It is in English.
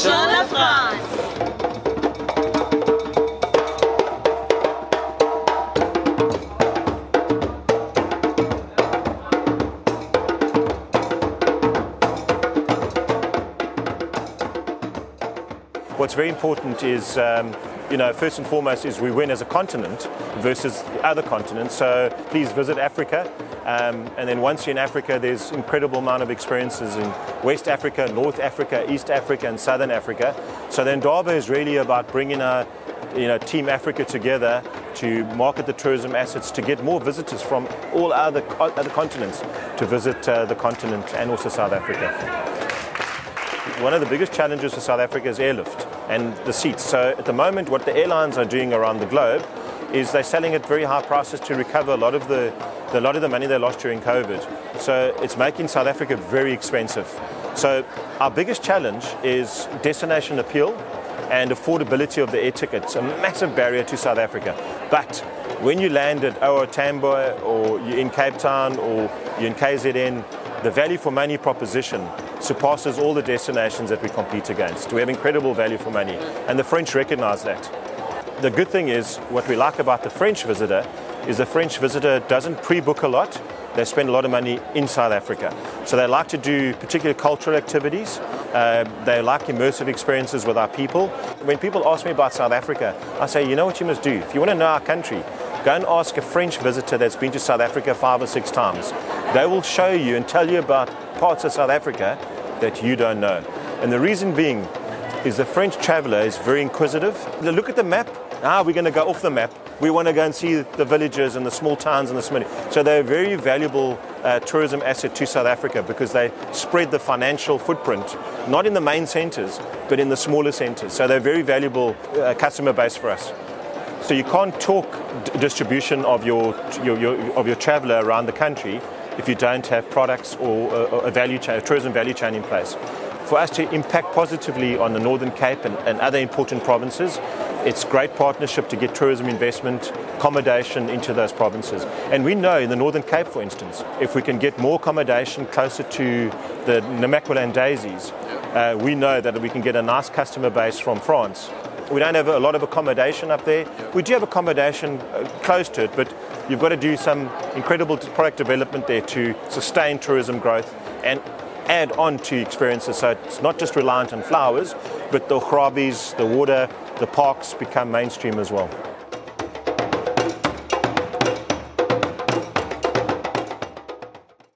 Jour de France. What's very important is, first and foremost, is we win as a continent versus other continents. So please visit Africa. And then once you're in Africa, there's incredible amount of experiences in West Africa, North Africa, East Africa, and Southern Africa. So the Indaba is really about bringing Team Africa together to market the tourism assets, to get more visitors from all other continents to visit the continent and also South Africa. One of the biggest challenges for South Africa is airlift and the seats. So at the moment, what the airlines are doing around the globe is they're selling at very high prices to recover a lot of the money they lost during COVID. So it's making South Africa very expensive. So our biggest challenge is destination appeal and affordability of the air tickets, a massive barrier to South Africa. But when you land at OR Tambo or you're in Cape Town or you're in KZN, the value for money proposition surpasses all the destinations that we compete against. We have incredible value for money, and the French recognize that. The good thing is, what we like about the French visitor is the French visitor doesn't pre-book a lot. They spend a lot of money in South Africa. So they like to do particular cultural activities. They like immersive experiences with our people. When people ask me about South Africa, I say, you know what you must do? If you want to know our country, go and ask a French visitor that's been to South Africa 5 or 6 times. They will show you and tell you about parts of South Africa that you don't know. And the reason being is the French traveler is very inquisitive. They look at the map. We're going to go off the map. We want to go and see the villages and the small towns and the small. So they're a very valuable tourism asset to South Africa because they spread the financial footprint, not in the main centres, but in the smaller centres. So they're a very valuable customer base for us. So you can't talk distribution of your traveller around the country if you don't have products or a value chain, a tourism value chain in place. For us to impact positively on the Northern Cape and other important provinces, it's great partnership to get tourism investment, accommodation into those provinces. And we know in the Northern Cape, for instance, if we can get more accommodation closer to the Namakwaland daisies, we know that we can get a nice customer base from France. We don't have a lot of accommodation up there. We do have accommodation close to it, but you've got to do some incredible product development there to sustain tourism growth and add on to experiences. So it's not just reliant on flowers, but the grabbies, the water, the parks become mainstream as well.